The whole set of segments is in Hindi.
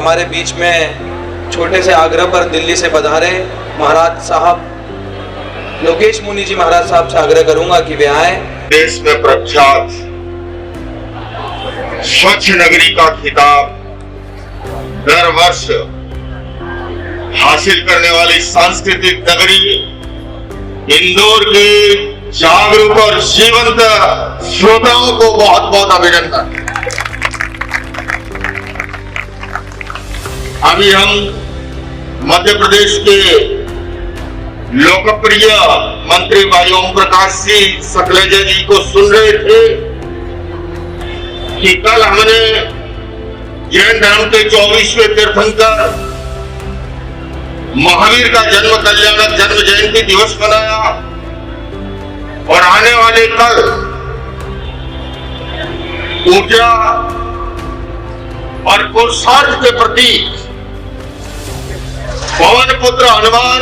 हमारे बीच में छोटे से आग्रह पर दिल्ली से पधारे महाराज साहब लोकेश मुनि जी महाराज साहब से आग्रह करूंगा कि वे आए। देश में प्रख्यात स्वच्छ नगरी का खिताब दर वर्ष हासिल करने वाली सांस्कृतिक नगरी इंदौर के जागरूक और जीवंत श्रोताओं को बहुत बहुत अभिनंदन। अभी हम मध्य प्रदेश के लोकप्रिय मंत्री भाई ओम प्रकाश सिंह सकलेजा जी को सुन रहे थे कि कल हमने जैन धर्म के 24वें तीर्थंकर महावीर का जन्म कल्याणक जन्म जयंती दिवस मनाया और आने वाले कल ऊर्जा और पुरुषार्थ के प्रति पवन पुत्र हनुमान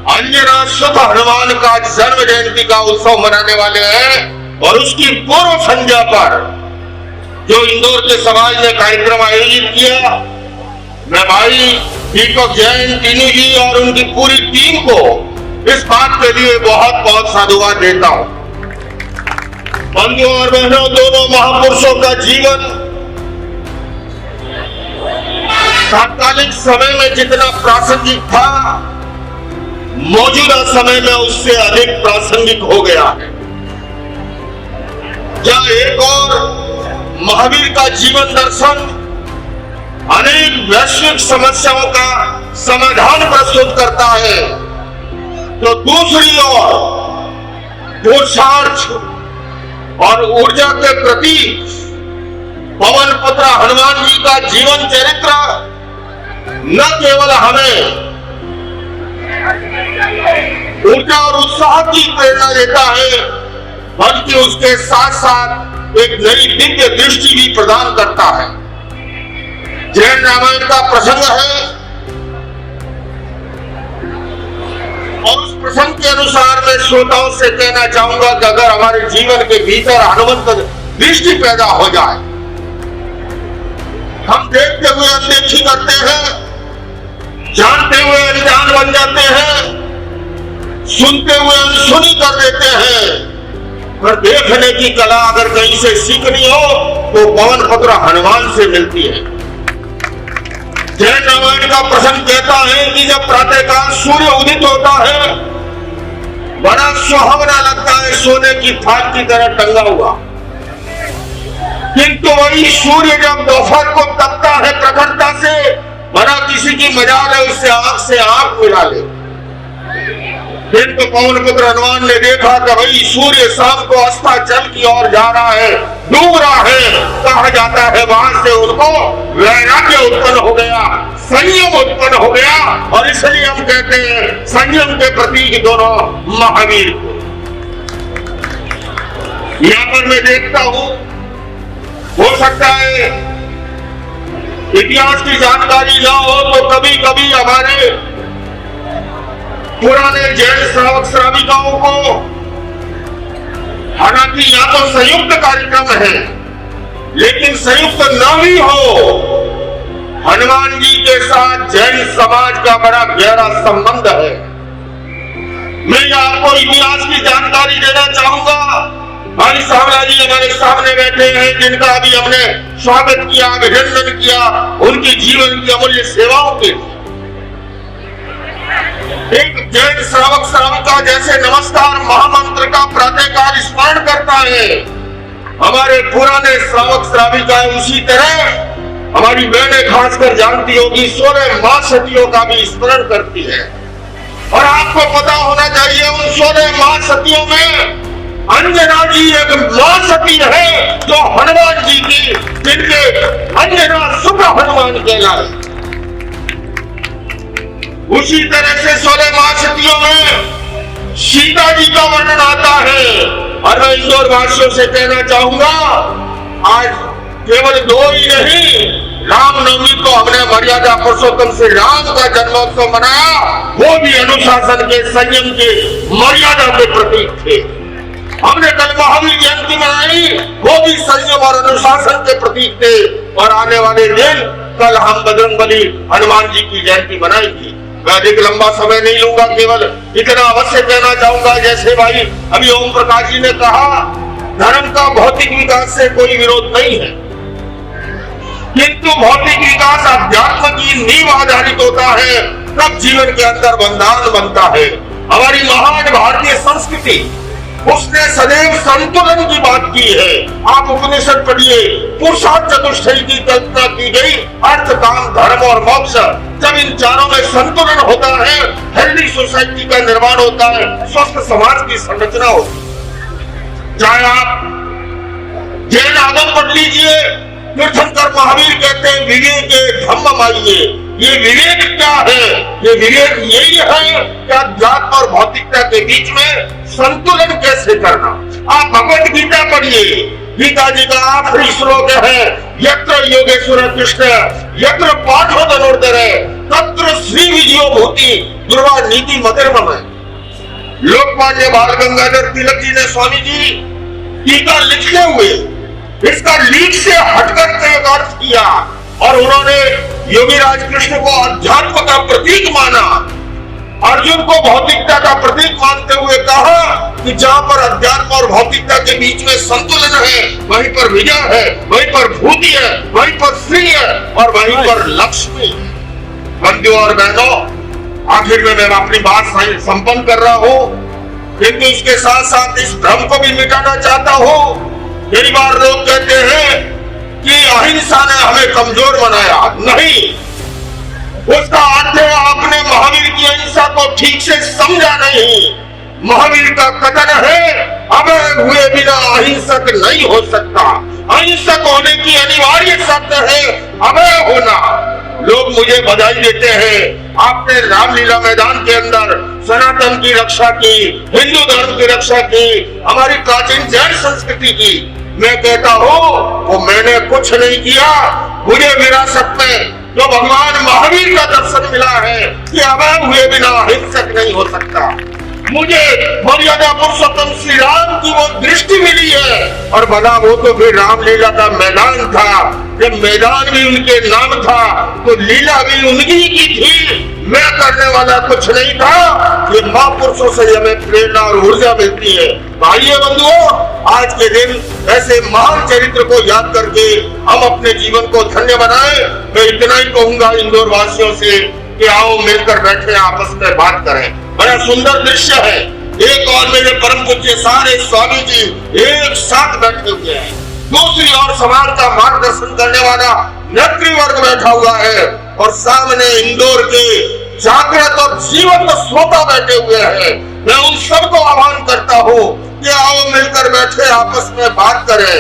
अंजना सुत हनुमान का जन्म जयंती का उत्सव मनाने वाले हैं। और उसकी पूर्व संध्या पर जो इंदौर के समाज ने कार्यक्रम आयोजित किया, मैं भाई दीपक जैन टीनू जी और उनकी पूरी टीम को इस बात के लिए बहुत बहुत साधुवाद देता हूं। बंधुओं और बहनों, दोनों महापुरुषों का जीवन तात्कालिक समय में जितना प्रासंगिक था, मौजूदा समय में उससे अधिक प्रासंगिक हो गया है। जहां एक और महावीर का जीवन दर्शन अनेक वैश्विक समस्याओं का समाधान प्रस्तुत करता है, तो दूसरी ओर पुरुषार्थ और ऊर्जा के प्रति पवन पुत्र हनुमान जी का जीवन चरित्र न केवल हमें ऊर्जा और उत्साह की प्रेरणा देता है, बल्कि उसके साथ साथ एक नई दिव्य दृष्टि भी प्रदान करता है। जैन रामायण का प्रसंग है और उस प्रसंग के अनुसार मैं श्रोताओं से कहना चाहूंगा कि अगर हमारे जीवन के भीतर हनुमंत दृष्टि पैदा हो जाए, हम देखते हुए अनदेखी करते हैं, जानते हुए अनजान बन जाते हैं, सुनते हुए अनसुनी कर देते हैं। पर देखने की कला अगर कहीं से सीखनी हो तो पवन पुत्र हनुमान से मिलती है। जैन रामायण का प्रसंग कहता है कि जब प्रातःकाल सूर्य उदित होता है, बड़ा सुहावना लगता है सोने की थाल की तरह टंगा हुआ, किंतु वही सूर्य जब दोपहर को तपता है प्रखरता से, बड़ा किसी की मजाल है उससे आंख मिला ले। किंतु पवन पुत्र हनुमान ने देखा कि भाई सूर्य शाम को अस्ताचल की ओर जा रहा है, डूब रहा है। कहा जाता है वहां से उनको वैराग्य उत्पन्न हो गया, संयम उत्पन्न हो गया, और इसलिए हम कहते हैं संयम के प्रतीक दोनों महावीर को। यहाँ पर मैं देखता हूं, हो सकता है इतिहास की जानकारी ना हो तो कभी कभी हमारे पुराने जैन श्रावक श्राविकाओं को, हालांकि यहाँ तो संयुक्त कार्यक्रम है, लेकिन संयुक्त न भी हो, हनुमान जी के साथ जैन समाज का बड़ा गहरा संबंध है। मैं आपको इतिहास की जानकारी देना चाहूंगा। भाई सावला जी हमारे सामने बैठे हैं, जिनका अभी हमने स्वागत किया, अभिनंदन किया उनकी जीवन की अमूल्य सेवाओं के लिए। एक जैन श्रावक श्राविका जैसे नमस्कार महामंत्र का प्रातःकाल स्मरण करता है, हमारे पुराने श्रावक श्राविकाएं उसी तरह हमारी बहनें खासकर जानती होगी 16 मां सतियों का भी स्मरण करती है। और आपको पता होना चाहिए उन 16 मां सतियों में अंजना जी एक मां सती है जो हनुमान जी की, जिनके अंजना सुत हनुमान कहलाए। उसी तरह से 16 महासतियों में सीता जी का वर्णन आता है। और मैं इंदौर वासियों से कहना चाहूंगा, आज केवल 2 ही नहीं, रामनवमी को हमने मर्यादा पुरुषोत्तम श्री राम का जन्मोत्सव मनाया, वो भी अनुशासन के, संयम के, मर्यादा के प्रतीक थे। हमने कल महावीर जयंती मनाई, वो भी संयम और अनुशासन के प्रतीक थे। और आने वाले दिन कल हम बजरंगबली हनुमान जी की जयंती मनाएंगे। मैं अधिक लंबा समय नहीं लूंगा, केवल इतना अवश्य कहना चाहूंगा, जैसे भाई अभी ओम प्रकाश जी ने कहा, धर्म का भौतिक विकास से कोई विरोध नहीं है, किंतु भौतिक विकास अध्यात्म की नींव आधारित होता है, तब जीवन के अंदर बंधन बनता है। हमारी महान भारतीय संस्कृति उसने सदैव संतुलन की बात की है। आप उपनिषद पढ़िए, पुरुषार्थ चतुष्टय की कल्पना की गई, अर्थ काम धर्म और मोक्ष। जब इन चारों में संतुलन होता है, हेल्दी सोसाइटी का निर्माण होता है, स्वस्थ समाज की संरचना होती है। चाहे आप जैन आगम पढ़ लीजिए, तीर्थंकर महावीर कहते हैं विवेक धम्म माइए। ये विवेक क्या है? ये विवेक यही है कि अध्यात्म और भौतिकता के बीच में संतुलन कैसे करना। आप भगवत गीता पढ़िए, गीता जी का आखिरी श्लोक है, यत्र योगेश्वर कृष्ण यत्र पाठो धनुर्धर तत्र श्री विजयो भूति दुर्वा नीति मधिर्मम। लोकमान्य बाल गंगाधर तिलक जी ने स्वामी जी गीता लिखते हुए इसका लीक से हटकर के अर्थ किया, और उन्होंने योगीराज कृष्ण को अध्यात्म का प्रतीक माना, अर्जुन को भौतिकता का प्रतीक मानते हुए कहा कि जहां पर अध्यात्म और भौतिकता के बीच में संतुलन है, वहीं पर विजय है, वहीं पर भूति है, वहीं पर श्री है और वहीं पर लक्ष्मी। बंधुओं और बहनों, आखिर में मैं अपनी बात संपन्न कर रहा हूं, किंतु इसके साथ साथ इस भ्रम को भी मिटाना चाहता हूं। कई बार लोग कहते हैं कि अहिंसा ने हमें कमजोर बनाया। नहीं, उसका अर्थ है आपने महावीर की अहिंसा को ठीक से समझा नहीं। महावीर का कथन है, अभय हुए बिना अहिंसक नहीं हो सकता। अहिंसक होने की अनिवार्य शर्त है अभय होना। लोग मुझे बधाई देते हैं, आपने रामलीला मैदान के अंदर सनातन की रक्षा की, हिंदू धर्म की रक्षा की, हमारी प्राचीन जैन संस्कृति की। मैं कहता हूँ वो मैंने कुछ नहीं किया, मुझे विरासत में जो भगवान महावीर का दर्शन मिला है कि अभय हुए बिना अहिंसक नहीं हो सकता। मुझे मर्यादा पुरुषोत्तम श्री राम की वो दृष्टि मिली है, और बना वो तो फिर रामलीला का मैदान था। जब मैदान भी उनके नाम था तो लीला भी उन्हीं की थी। मैं करने वाला कुछ नहीं था। ये महापुरुषों से हमें प्रेरणा और ऊर्जा मिलती है। भाइयों बंधुओं, आज के दिन ऐसे महान चरित्र को याद करके हम अपने जीवन को धन्य बनाएं। मैं इतना ही कहूंगा इंदौर वासियों से कि आओ मिलकर बैठे आपस में बात करें। बड़ा सुंदर दृश्य है। एक और मेरे परम पूज्य सारे स्वामी जी एक साथ बैठे हुए हैं, दूसरी ओर समाज का मार्गदर्शन करने वाला नेतृवर्ग बैठा हुआ है, और सामने इंदौर के जागृत और जीवंत श्रोता बैठे हुए हैं। मैं उन सबको आह्वान करता हूँ कि आओ मिलकर बैठे आपस में बात करें।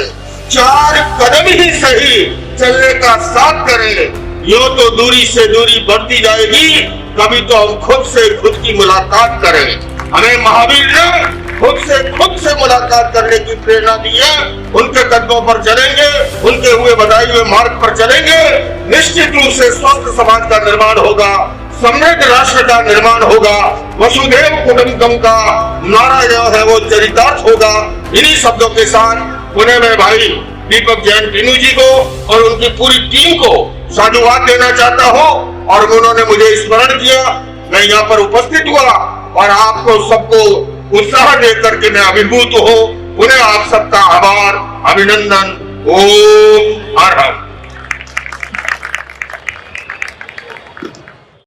4 कदम ही सही चलने का साथ करें। यो तो दूरी से दूरी बढ़ती जाएगी, कभी तो हम खुद से खुद की मुलाकात करें। हमें महावीर ने खुद से मुलाकात करने की प्रेरणा दी है। उनके कदमों पर चलेंगे, उनके हुए बताए हुए मार्ग पर चलेंगे, निश्चित रूप से स्वस्थ समाज का निर्माण होगा, समृद्ध राष्ट्र का निर्माण होगा, वसुधैव कुटुंबकम का नारा जो है वो चरितार्थ होगा। इन्हीं शब्दों के साथ पुणे में भाई दीपक जैन टीनू जी को और उनकी पूरी टीम को साधुवाद देना चाहता हूँ, और उन्होंने मुझे स्मरण किया। मैं यहाँ पर उपस्थित हुआ और आपको सबको उत्साह देकर के मैं अभिभूत हूँ। उन्हें आप सबका आभार, अभिनंदन। ओम हर हर।